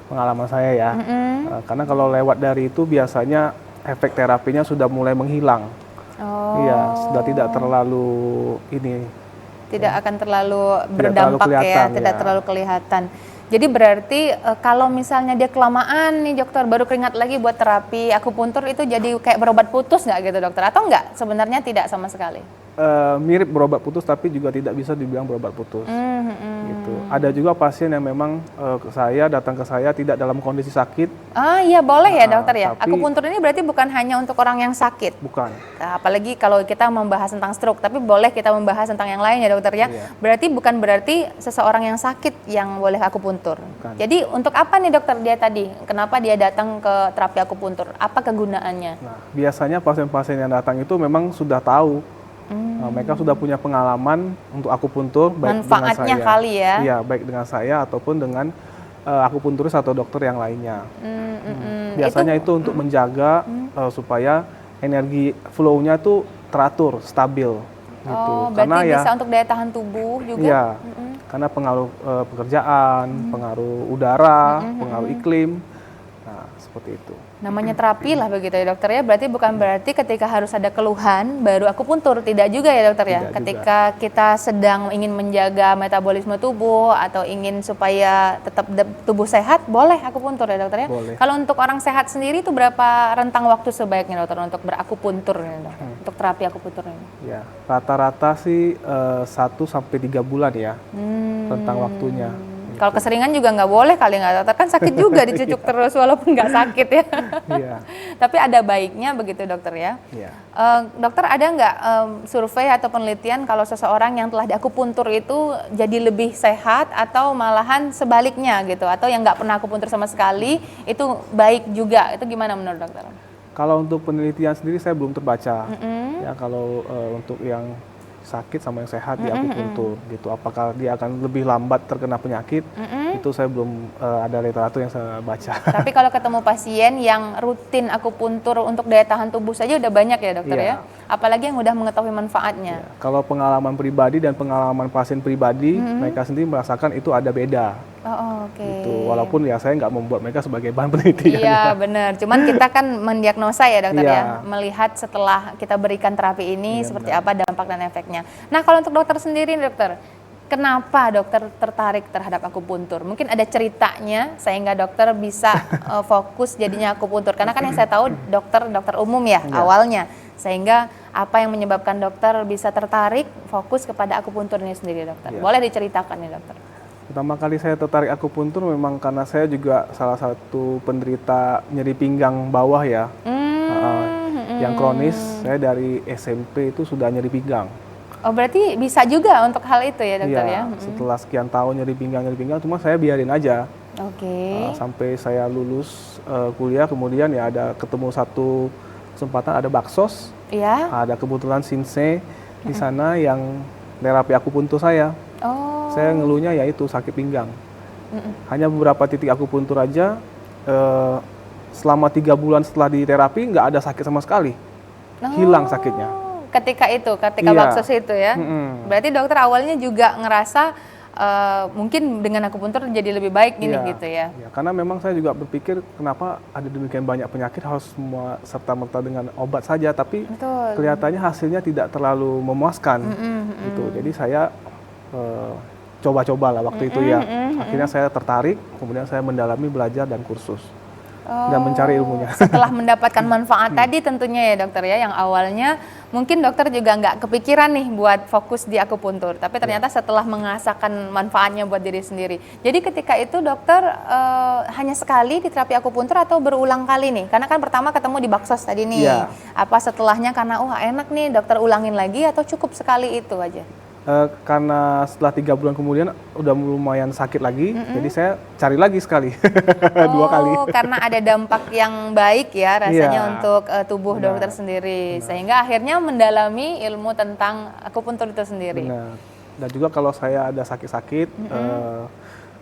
pengalaman saya ya, karena kalau lewat dari itu biasanya efek terapinya sudah mulai menghilang, sudah tidak terlalu akan terlalu berdampak tidak terlalu kelihatan. Jadi berarti kalau misalnya dia kelamaan nih dokter baru keringat lagi buat terapi akupuntur itu jadi kayak berobat putus nggak gitu dokter? Atau nggak? Sebenarnya tidak sama sekali. Mirip berobat putus tapi juga tidak bisa dibilang berobat putus. Gitu. Ada juga pasien yang memang datang ke saya tidak dalam kondisi sakit. Iya boleh ya dokter ya. Akupuntur ini berarti bukan hanya untuk orang yang sakit. Bukan. Nah, apalagi kalau kita membahas tentang stroke, tapi boleh kita membahas tentang yang lain ya dokter ya. Berarti bukan berarti seseorang yang sakit yang boleh akupuntur. Bukan. Jadi untuk apa nih dokter dia tadi? Kenapa dia datang ke terapi akupuntur? Apa kegunaannya? Nah, biasanya pasien-pasien yang datang itu memang sudah tahu. Mereka sudah punya pengalaman untuk akupuntur baik manfaatnya dengan saya, kali ya. Iya, baik dengan saya ataupun dengan akupunturis atau dokter yang lainnya. Biasanya itu untuk menjaga supaya energi flow-nya tuh teratur, stabil gitu. Berarti bisa untuk daya tahan tubuh juga. Iya. Karena pengaruh pekerjaan, pengaruh udara, pengaruh iklim. Nah, seperti itu. Namanya terapi lah begitu ya dokter ya. Berarti bukan berarti ketika harus ada keluhan baru akupuntur, tidak juga ya dokter ya. Ketika kita sedang ingin menjaga metabolisme tubuh atau ingin supaya tetap tubuh sehat, boleh akupuntur ya dokter ya. Boleh. Kalau untuk orang sehat sendiri itu berapa rentang waktu sebaiknya dokter untuk berakupuntur ya, dokter? Untuk terapi akupuntur ini? Ya, rata-rata sih 1-3 bulan ya rentang waktunya. Kalau keseringan juga nggak boleh kali nggak dokter, kan sakit juga dicucuk terus walaupun nggak sakit ya. Tapi ada baiknya begitu dokter ya. Dokter ada nggak survei atau penelitian kalau seseorang yang telah diakupuntur itu jadi lebih sehat atau malahan sebaliknya gitu, atau yang nggak pernah akupuntur sama sekali itu baik juga, itu gimana menurut dokter? Kalau untuk penelitian sendiri saya belum terbaca. Ya kalau untuk yang sakit sama yang sehat di akupuntur gitu. Apakah dia akan lebih lambat terkena penyakit? Itu saya belum ada literatur yang saya baca. Tapi kalau ketemu pasien yang rutin akupuntur untuk daya tahan tubuh saja udah banyak ya dokter ya? Apalagi yang udah mengetahui manfaatnya. Kalau pengalaman pribadi dan pengalaman pasien pribadi, mereka sendiri merasakan itu ada beda. Gitu. Walaupun ya saya nggak membuat mereka sebagai bahan penelitian. Iya benar. Cuman kita kan mendiagnosa ya dokter ya, melihat setelah kita berikan terapi ini seperti apa dampak dan efeknya. Nah kalau untuk dokter sendiri dokter, kenapa dokter tertarik terhadap akupuntur? Mungkin ada ceritanya sehingga dokter bisa fokus jadinya akupuntur. Karena kan yang saya tahu dokter umum ya awalnya. Sehingga apa yang menyebabkan dokter bisa tertarik fokus kepada akupuntur ini sendiri, dokter? Boleh diceritakan nih, dokter? Pertama kali saya tertarik akupuntur memang karena saya juga salah satu penderita nyeri pinggang bawah ya. Yang kronis, saya dari SMP itu sudah nyeri pinggang. Oh, berarti bisa juga untuk hal itu ya, dokter ya? Setelah sekian tahun nyeri pinggang, cuma saya biarin aja. Oke. Sampai saya lulus kuliah, kemudian ya ada ketemu satu kesempatan, ada Baksos, ada kebetulan Sinse di sana yang terapi akupuntur saya. Oh. Saya ngeluhnya yaitu sakit pinggang. Hanya beberapa titik akupuntur aja, selama 3 bulan setelah diterapi nggak ada sakit sama sekali, hilang sakitnya. Ketika Baksos itu ya. Berarti dokter awalnya juga ngerasa mungkin dengan akupuntur jadi lebih baik gini gitu ya. Karena memang saya juga berpikir kenapa ada demikian banyak penyakit harus semua serta-merta dengan obat saja, tapi kelihatannya hasilnya tidak terlalu memuaskan gitu. Jadi saya coba-cobalah waktu itu ya. Akhirnya saya tertarik, kemudian saya mendalami, belajar dan kursus. Dan mencari ilmunya. Setelah mendapatkan manfaat tadi tentunya ya dokter ya, yang awalnya mungkin dokter juga nggak kepikiran nih buat fokus di akupuntur, tapi ternyata setelah mengasakan manfaatnya buat diri sendiri. Jadi ketika itu dokter hanya sekali di terapi akupuntur atau berulang kali nih? Karena kan pertama ketemu di Baksos tadi nih. Apa setelahnya karena enak nih dokter ulangin lagi atau cukup sekali itu aja? Karena setelah 3 bulan kemudian udah lumayan sakit lagi, jadi saya cari lagi sekali, 2 kali. Karena ada dampak yang baik ya rasanya untuk tubuh dokter sendiri, sehingga akhirnya mendalami ilmu tentang akupuntur itu sendiri. Dan juga kalau saya ada sakit-sakit,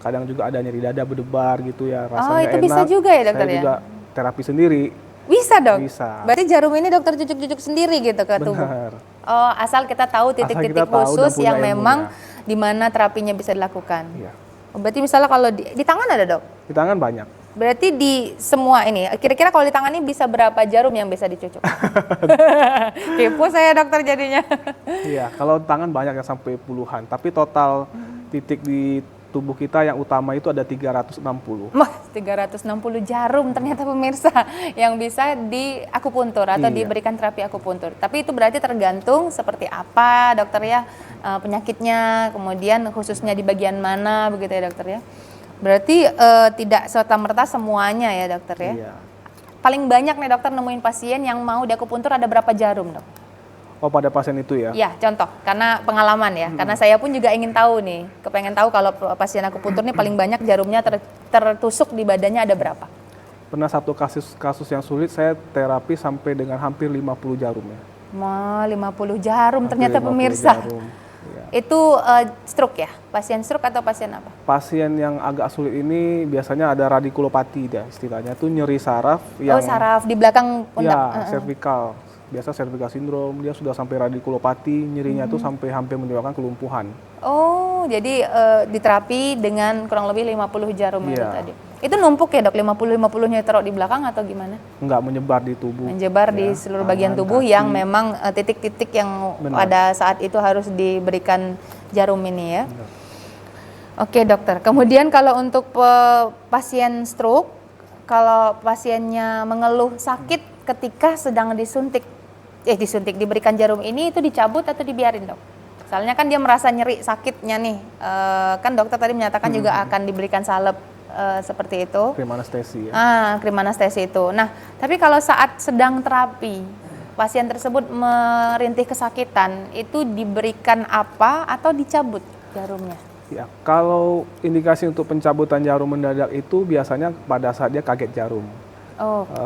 kadang juga ada nyeri dada berdebar gitu ya, rasanya itu enak. Bisa juga ya dokter saya ya? juga terapi sendiri. Bisa dong? Bisa. Berarti jarum ini dokter jujuk-jujuk sendiri gitu ke tubuh? Benar. Oh, asal kita tahu titik-titik khusus yang memang di mana terapinya bisa dilakukan. Iya. Oh, berarti misalnya kalau di tangan ada dok? Di tangan banyak. Berarti di semua ini, kira-kira kalau di tangan ini bisa berapa jarum yang bisa dicucuk? Kepo saya dokter jadinya. Iya, kalau tangan banyak yang sampai puluhan, tapi total titik di tubuh kita yang utama itu ada 360. 360 jarum ternyata pemirsa yang bisa di akupuntur atau diberikan terapi akupuntur. Tapi itu berarti tergantung seperti apa dokter ya penyakitnya, kemudian khususnya di bagian mana begitu ya dokter ya. Berarti tidak serta-merta semuanya ya dokter ya. Iya. Paling banyak nih dokter nemuin pasien yang mau di akupuntur ada berapa jarum dok? Oh, pada pasien itu ya? Iya, contoh, karena pengalaman ya, karena saya pun juga ingin tahu nih, kepengen tahu kalau pasien akupuntur nih paling banyak jarumnya tertusuk di badannya ada berapa? Pernah satu kasus yang sulit, saya terapi sampai dengan hampir 50 jarum ya. 50 jarum ternyata pemirsa. Jarum, ya. Itu stroke ya? Pasien stroke atau pasien apa? Pasien yang agak sulit ini biasanya ada radikulopati ya, istilahnya itu nyeri saraf. Saraf di belakang pundak? Ya, cervical. Biasa cervical syndrome, dia sudah sampai radikulopati, nyerinya itu sampai hampir menyebabkan kelumpuhan. Oh, jadi diterapi dengan kurang lebih 50 jarum itu tadi. Itu numpuk ya dok, 50-50-nya taruh di belakang atau gimana? Enggak, menyebar di tubuh. Menyebar di seluruh bagian tubuh kaki. Yang memang titik-titik yang pada saat itu harus diberikan jarum ini ya. Benar. Oke dokter, kemudian kalau untuk pasien stroke, kalau pasiennya mengeluh sakit ketika sedang diberikan jarum ini, itu dicabut atau dibiarin dok? Soalnya kan dia merasa nyeri sakitnya nih, kan dokter tadi menyatakan juga akan diberikan salep seperti itu. Krim anestesi ya. Krim anestesi itu. Nah, tapi kalau saat sedang terapi, pasien tersebut merintih kesakitan, itu diberikan apa atau dicabut jarumnya? Ya, kalau indikasi untuk pencabutan jarum mendadak itu biasanya pada saat dia kaget jarum.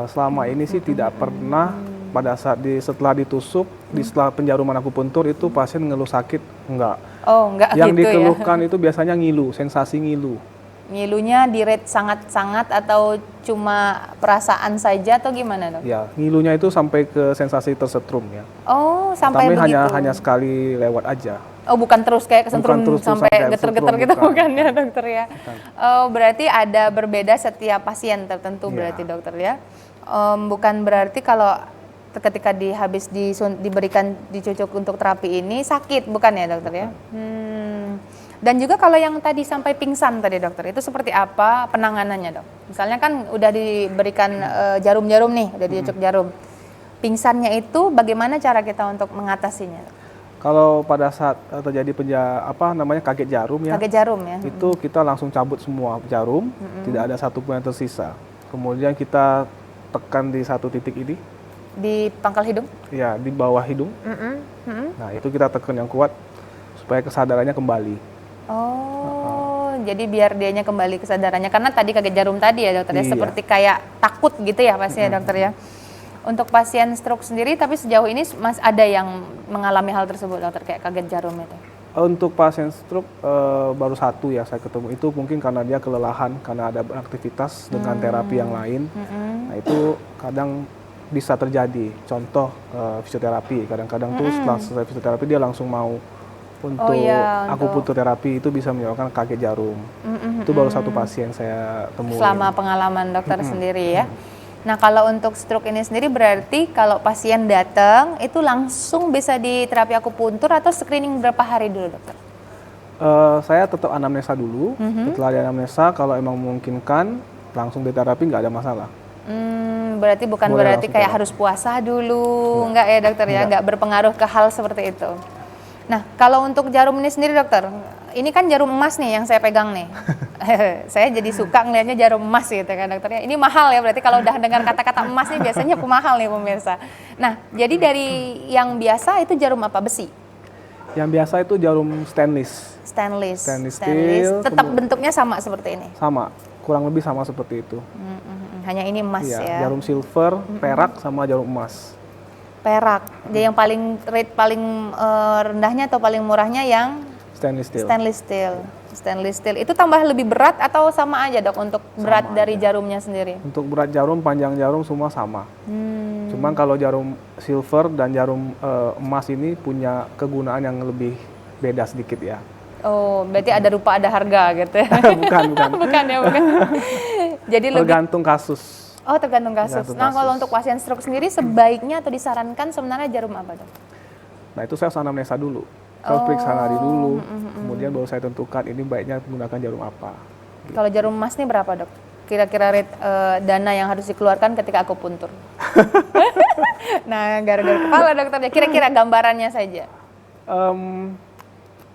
Selama ini sih tidak pernah pada saat setelah ditusuk, setelah penjaruman akupuntur itu pasien ngeluh sakit, enggak. Enggak yang gitu dikeluhkan ya. Itu biasanya ngilu, sensasi ngilu. Ngilunya di rate sangat-sangat atau cuma perasaan saja atau gimana dok? Ya, ngilunya itu sampai ke sensasi tersetrum ya. Sampai tapi begitu? hanya sekali lewat aja. Bukan terus kayak kesentrum sampai geter-geter gitu bukan ya dokter ya? Bukan. Berarti ada berbeda setiap pasien tertentu berarti dokter ya? Bukan berarti kalau ketika diberikan dicucuk untuk terapi ini sakit, bukan ya dokter ya? Dan juga kalau yang tadi sampai pingsan tadi dokter, itu seperti apa penanganannya dok? Misalnya kan udah diberikan jarum-jarum nih, udah dicocok jarum. Pingsannya itu bagaimana cara kita untuk mengatasinya? Dok? Kalau pada saat terjadi kaget jarum ya, kaget jarum ya, itu kita langsung cabut semua jarum, tidak ada satu pun yang tersisa. Kemudian kita tekan di satu titik ini. Di pangkal hidung? Ya, di bawah hidung. Nah, itu kita tekan yang kuat supaya kesadarannya kembali. Oh, jadi biar dianya kembali kesadarannya. Karena tadi kaget jarum tadi ya dokter ya, Iya. seperti kayak takut gitu ya pasti ya dokter ya. Untuk pasien stroke sendiri, tapi sejauh ini mas ada yang mengalami hal tersebut dokter, kayak kaget jarum itu? Untuk pasien stroke baru satu ya saya ketemu, itu mungkin karena dia kelelahan karena ada beraktivitas dengan terapi yang lain. Nah itu kadang bisa terjadi. Contoh fisioterapi, kadang-kadang tuh setelah selesai fisioterapi dia langsung mau untuk akupuntur terapi, itu bisa menyebabkan kaget jarum. Itu baru satu pasien saya temui. Selama pengalaman dokter sendiri ya. Nah kalau untuk stroke ini sendiri berarti kalau pasien datang itu langsung bisa di terapi akupuntur atau screening berapa hari dulu dokter? Saya tetap anamnesa dulu. Setelah di anamnesa kalau emang memungkinkan langsung di terapi nggak ada masalah. Berarti bukan Boleh berarti kayak harus puasa dulu, enggak ya dokter ya, enggak berpengaruh ke hal seperti itu. Nah, kalau untuk jarum ini sendiri dokter, ini kan jarum emas nih yang saya pegang nih. Saya jadi suka ngelihatnya jarum emas gitu kan dokter ya. Ini mahal ya, berarti kalau udah dengar kata-kata emas nih biasanya mahal nih pemirsa. Nah, jadi dari yang biasa itu jarum apa? Besi? Yang biasa itu jarum stainless. Stainless Steel. Tetap bentuknya sama seperti ini? Sama, kurang lebih sama seperti itu. Hanya ini emas ya? Jarum silver, perak, sama jarum emas. Perak. Jadi yang rate paling rendahnya atau paling murahnya yang Stainless steel. Stainless steel. Itu tambah lebih berat atau sama aja dok untuk berat dari jarumnya sendiri? Untuk berat jarum, panjang jarum semua sama. Cuman kalau jarum silver dan jarum emas ini punya kegunaan yang lebih beda sedikit ya. Oh, berarti ada rupa ada harga gitu ya? bukan. Bukan ya, bukan. Jadi tergantung kasus. Oh, tergantung kasus. Nah, kalau untuk pasien stroke sendiri sebaiknya atau disarankan sebenarnya jarum apa dok? Nah, itu saya harus anamnesa dulu. Saya periksa nadi dulu, kemudian baru saya tentukan ini baiknya menggunakan jarum apa. Gitu. Kalau jarum emas nih berapa dok? Kira-kira rate dana yang harus dikeluarkan ketika akupuntur? Nah, gara-gara kepala dokter, kira-kira gambarannya saja.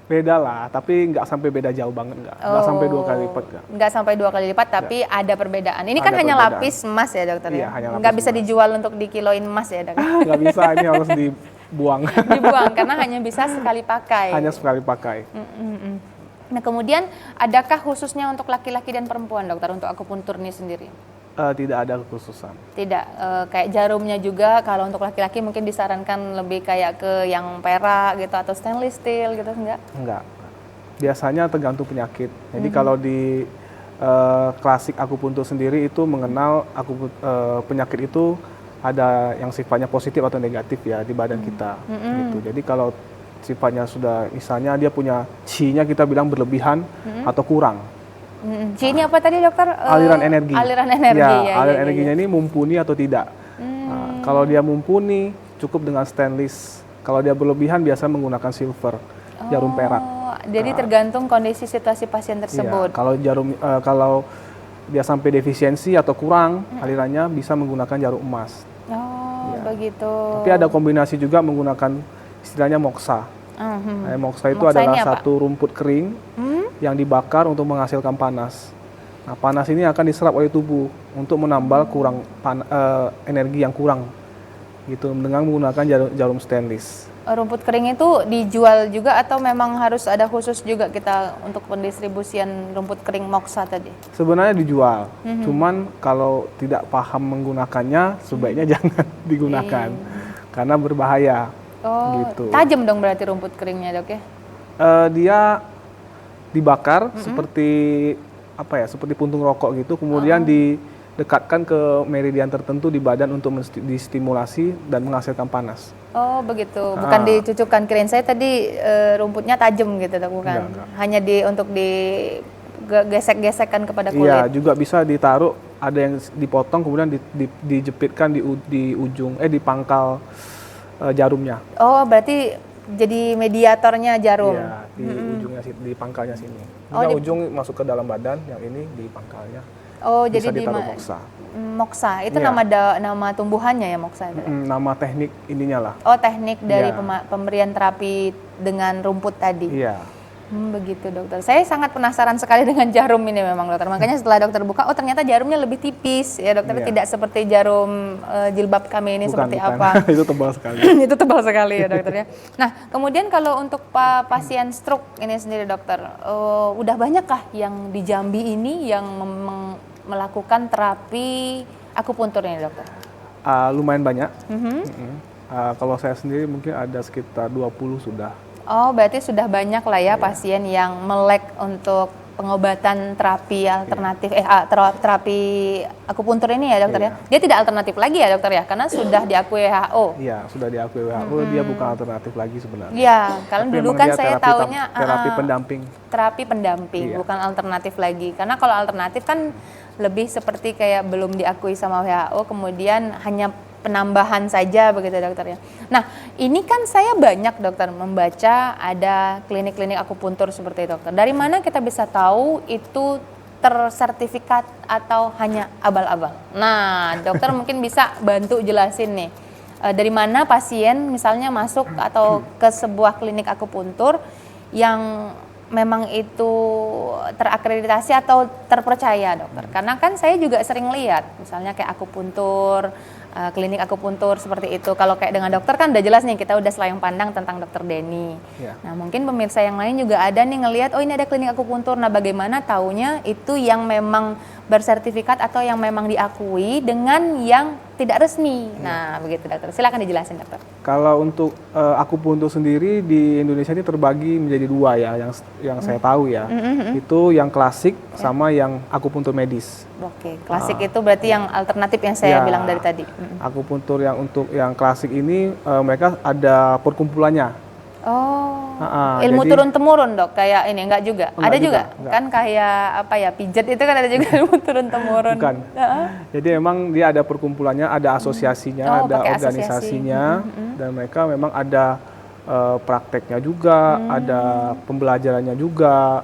Beda lah, tapi nggak sampai beda jauh banget nggak sampai 2 kali lipat nggak. Nggak sampai 2 kali lipat, tapi ada perbedaan. Ini kan hanya lapis emas ya dokter ya? Nggak bisa dijual untuk dikiloin emas ya dokter? Nggak bisa, ini harus dibuang. Dibuang, karena hanya bisa sekali pakai. Hanya sekali pakai. Nah kemudian, adakah khususnya untuk laki-laki dan perempuan dokter untuk akupuntur ini sendiri? Tidak ada kekhususan. Tidak, kayak jarumnya juga kalau untuk laki-laki mungkin disarankan lebih kayak ke yang perak gitu atau stainless steel gitu, enggak? Enggak. Biasanya tergantung penyakit. Jadi kalau di klasik akupuntur sendiri itu mengenal penyakit itu ada yang sifatnya positif atau negatif ya di badan kita. Gitu. Jadi kalau sifatnya sudah misalnya dia punya chi-nya kita bilang berlebihan atau kurang. Chi ini apa tadi dokter? Aliran energi. Aliran energi ya. Aliran energinya ini mumpuni atau tidak. Nah, kalau dia mumpuni cukup dengan stainless. Kalau dia berlebihan biasa menggunakan silver, jarum perak. Jadi tergantung kondisi situasi pasien tersebut. Iya, kalau dia sampai defisiensi atau kurang alirannya bisa menggunakan jarum emas. Oh, begitu. Tapi ada kombinasi juga menggunakan istilahnya moksa. Moksa itu adalah satu rumput kering yang dibakar untuk menghasilkan panas. Nah, panas ini akan diserap oleh tubuh untuk menambal energi yang kurang, gitu dengan menggunakan jarum stainless. Rumput kering itu dijual juga atau memang harus ada khusus juga kita untuk pendistribusian rumput kering moksa tadi? Sebenarnya dijual, cuman kalau tidak paham menggunakannya sebaiknya jangan digunakan karena berbahaya. Oh, gitu. Tajam dong berarti rumput keringnya dok ya? Dia dibakar seperti seperti puntung rokok gitu, kemudian didekatkan ke meridian tertentu di badan untuk distimulasi dan menghasilkan panas. Oh begitu, bukan dicucukkan. Kirain saya tadi rumputnya tajam gitu dok, bukan? Enggak. Hanya untuk digesek-gesekkan kepada kulit. Iya, juga bisa ditaruh, ada yang dipotong kemudian dijepitkan di ujung di pangkal jarumnya. Oh berarti jadi mediatornya jarum. Iya, di ujungnya di pangkalnya sini. Oh, Yang ujung masuk ke dalam badan, yang ini di pangkalnya. Oh, Bisa jadi ditaruh moksa. Moksa itu Iya. nama tumbuhannya ya moksa. Nama teknik ininya lah. Oh, teknik dari Iya. pemberian terapi dengan rumput tadi. Iya. Begitu dokter. Saya sangat penasaran sekali dengan jarum ini memang dokter. Makanya setelah dokter buka, oh ternyata jarumnya lebih tipis ya dokter. Iya. Tidak seperti jarum jilbab kami ini seperti Bukan. apa. Itu tebal sekali. Itu tebal sekali ya dokter ya. Nah kemudian kalau untuk pasien stroke ini sendiri dokter, udah banyakkah yang di Jambi ini yang melakukan terapi akupuntur ini dokter? Lumayan banyak. Kalau saya sendiri mungkin ada sekitar 20 sudah. Oh, berarti sudah banyak lah ya pasien yang melek untuk pengobatan terapi alternatif, terapi akupuntur ini ya dokter ya. Dia tidak alternatif lagi ya dokter ya, karena sudah diakui WHO. Iya, sudah diakui WHO, dia bukan alternatif lagi sebenarnya. Iya, kalau Tapi dulu emang kan dia saya taunya terapi pendamping. Terapi pendamping, Iya. bukan alternatif lagi. Karena kalau alternatif kan lebih seperti kayak belum diakui sama WHO, kemudian hanya penambahan saja begitu dokter ya. Nah ini kan saya banyak dokter membaca ada klinik-klinik akupuntur seperti itu dokter. Dari mana kita bisa tahu itu tersertifikat atau hanya abal-abal? Nah dokter mungkin bisa bantu jelasin nih. Dari mana pasien misalnya masuk atau ke sebuah klinik akupuntur yang memang itu terakreditasi atau terpercaya dokter. Karena kan saya juga sering lihat misalnya kayak akupuntur, klinik akupuntur seperti itu. Kalau kayak dengan dokter kan udah jelas nih, kita udah selayang pandang tentang dokter Denny. Ya. Nah mungkin pemirsa yang lain juga ada nih ngelihat, oh ini ada klinik akupuntur. Nah bagaimana taunya itu yang memang bersertifikat atau yang memang diakui dengan yang tidak resmi. Nah begitu dokter, silakan dijelasin dokter. Kalau untuk akupuntur sendiri di Indonesia ini terbagi menjadi dua ya, yang saya tahu ya. Itu yang klasik sama yang akupuntur medis. Oke, klasik itu berarti yang alternatif yang saya bilang dari tadi. Akupuntur yang untuk yang klasik ini mereka ada perkumpulannya. Oh, ilmu jadi- turun-temurun dok, kayak ini enggak juga? Enggak Ada juga, juga? enggak. Kan kayak apa ya, pijat itu kan ada juga ilmu turun-temurun. Bukan. Jadi memang dia ada perkumpulannya, ada asosiasinya, Oh, ada pakai asosiasi. organisasinya, dan mereka memang ada prakteknya juga, ada pembelajarannya juga,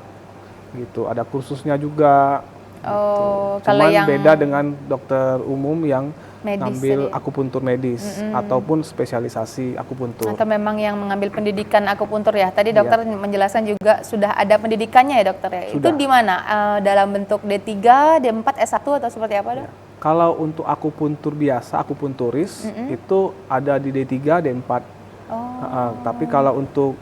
gitu. Ada kursusnya juga. Oh, kalau Cuman yang beda dengan dokter umum yang medis ngambil tadi. akupuntur medis ataupun spesialisasi akupuntur. Atau memang yang mengambil pendidikan akupuntur ya. Tadi Iya. dokter menjelaskan juga sudah ada pendidikannya ya dokter ya. Itu Sudah. di mana? Dalam bentuk D3, D4, S1 atau seperti apa dok? Kalau untuk akupuntur biasa, akupunturis, itu ada di D3, D4. Oh. Tapi kalau untuk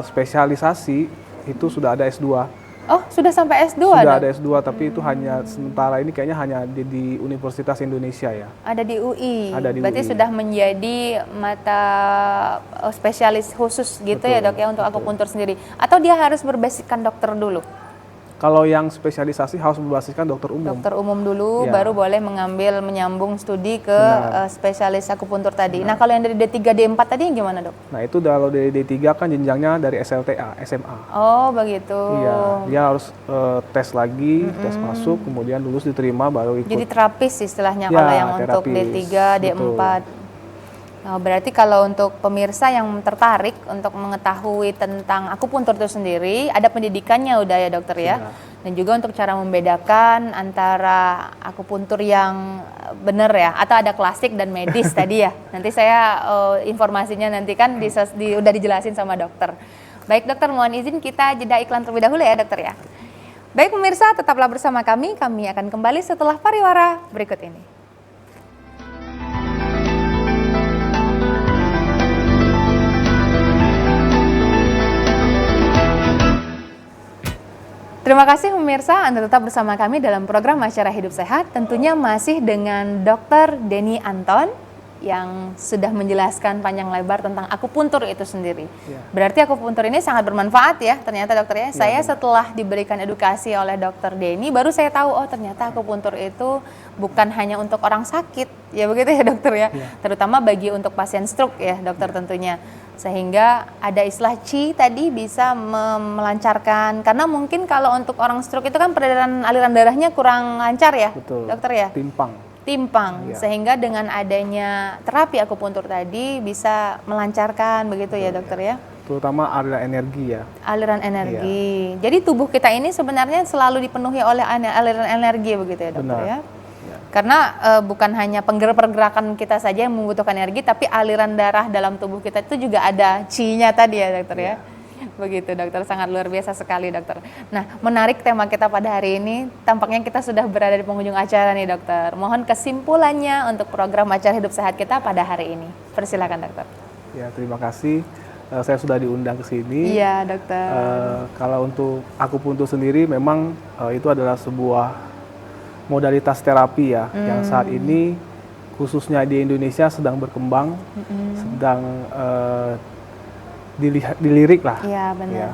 spesialisasi, itu sudah ada S2. Oh, sudah sampai S2 Sudah dok? ada S2, tapi itu hanya sementara ini kayaknya hanya di Universitas Indonesia ya. Ada di UI. Ada di Berarti UI. sudah menjadi mata spesialis khusus gitu ya Betul, dok ya untuk betul. akupuntur sendiri. Atau dia harus berbasickan dokter dulu? Kalau yang spesialisasi harus berbasiskan dokter umum. Dokter umum dulu, Ya. baru boleh menyambung studi ke Benar. spesialis akupuntur tadi. Nah kalau yang dari D3, D4 tadi yang gimana dok? Nah itu kalau dari D3 kan jenjangnya dari SLTA, SMA. Oh begitu. Iya, dia harus tes lagi, tes masuk, kemudian lulus diterima baru ikut. Jadi terapis istilahnya Ya, kalau yang untuk terapis. D3, D4. Nah, berarti kalau untuk pemirsa yang tertarik untuk mengetahui tentang akupuntur itu sendiri, ada pendidikannya udah ya dokter ya. Sudah. Dan juga untuk cara membedakan antara akupuntur yang benar ya, atau ada klasik dan medis tadi ya. Nanti saya informasinya nanti kan udah dijelasin sama dokter. Baik dokter, mohon izin kita jeda iklan terlebih dahulu ya dokter ya. Baik pemirsa, tetaplah bersama kami akan kembali setelah pariwara berikut ini. Terima kasih pemirsa, Anda tetap bersama kami dalam program Acara Hidup Sehat. Tentunya masih dengan Dr. Denny Anton yang sudah menjelaskan panjang lebar tentang akupuntur itu sendiri. Ya. Berarti akupuntur ini sangat bermanfaat ya ternyata dokter ya. Saya benar. setelah diberikan edukasi oleh Dr. Denny baru saya tahu oh ternyata akupuntur itu bukan hanya untuk orang sakit. Ya begitu ya dokter ya. Ya. Terutama bagi untuk pasien stroke ya dokter tentunya. Sehingga ada istilah Qi tadi bisa melancarkan, karena mungkin kalau untuk orang stroke itu kan peredaran aliran darahnya kurang lancar ya Betul. dokter ya, timpang. Iya. Sehingga dengan adanya terapi akupuntur tadi bisa melancarkan begitu ya dokter ya. terutama aliran energi ya. Aliran energi. Jadi tubuh kita ini sebenarnya selalu dipenuhi oleh aliran energi begitu ya dokter. Benar. Ya? Karena bukan hanya pergerakan kita saja yang membutuhkan energi, tapi aliran darah dalam tubuh kita itu juga ada chi-nya tadi ya dokter ya. Begitu dokter, sangat luar biasa sekali dokter. Nah, menarik tema kita pada hari ini. Tampaknya kita sudah berada di penghujung acara nih dokter. Mohon kesimpulannya untuk program acara Hidup Sehat kita pada hari ini. Persilakan dokter. Ya, terima kasih. Saya sudah diundang ke sini. Iya dokter. Kalau untuk akupuntur sendiri memang itu adalah sebuah modalitas terapi ya, yang saat ini khususnya di Indonesia sedang berkembang, sedang dilirik lah. Iya benar. Ya.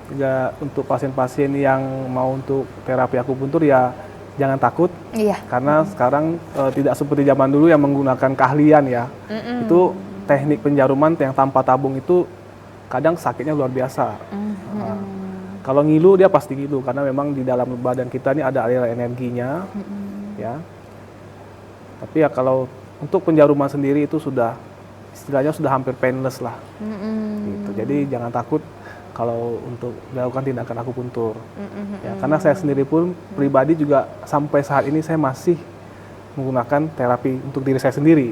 Juga untuk pasien-pasien yang mau untuk terapi akupuntur ya jangan takut, karena sekarang tidak seperti zaman dulu yang menggunakan keahlian ya. Itu teknik penjaruman yang tanpa tabung itu kadang sakitnya luar biasa. Kalau ngilu dia pasti ngilu karena memang di dalam badan kita ini ada aliran energinya, ya. Tapi ya kalau untuk penjaruman sendiri itu sudah istilahnya sudah hampir painless lah. Gitu. Jadi jangan takut kalau untuk melakukan tindakan akupuntur. Ya, karena saya sendiri pun pribadi juga sampai saat ini saya masih menggunakan terapi untuk diri saya sendiri.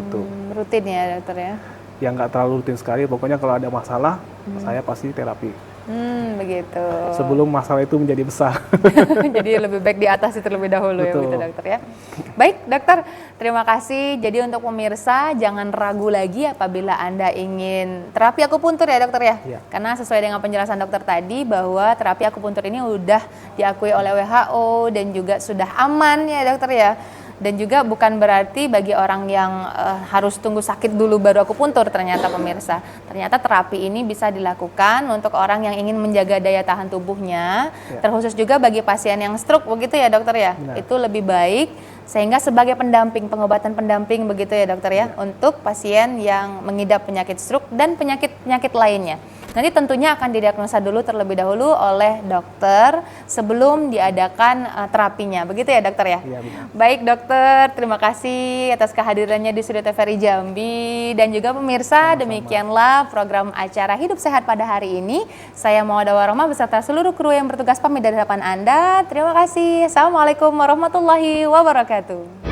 Gitu. Rutin ya dokter ya? Yang nggak terlalu rutin sekali. Pokoknya kalau ada masalah saya pasti terapi. Begitu. Sebelum masalah itu menjadi besar. Jadi lebih baik di atas itu terlebih dahulu. Betul. Ya begitu dokter ya. Baik dokter, terima kasih. Jadi untuk pemirsa jangan ragu lagi apabila Anda ingin terapi akupuntur ya dokter ya. Karena sesuai dengan penjelasan dokter tadi bahwa terapi akupuntur ini udah diakui oleh WHO dan juga sudah aman ya dokter ya. Dan juga bukan berarti bagi orang yang harus tunggu sakit dulu baru akupuntur ternyata pemirsa. Ternyata terapi ini bisa dilakukan untuk orang yang ingin menjaga daya tahan tubuhnya, terkhusus juga bagi pasien yang stroke begitu ya dokter ya. Itu lebih baik sehingga sebagai pendamping, pengobatan pendamping begitu ya dokter ya, untuk pasien yang mengidap penyakit stroke dan penyakit-penyakit lainnya. Nanti tentunya akan didiagnosa dulu terlebih dahulu oleh dokter sebelum diadakan terapinya. Begitu ya dokter ya? Iya, benar. Baik dokter, terima kasih atas kehadirannya di Studio TVRI Jambi. Dan juga pemirsa, demikianlah program acara Hidup Sehat pada hari ini. Saya Maudah Warohmah beserta seluruh kru yang bertugas pamit dari hadapan Anda. Terima kasih. Assalamualaikum warahmatullahi wabarakatuh.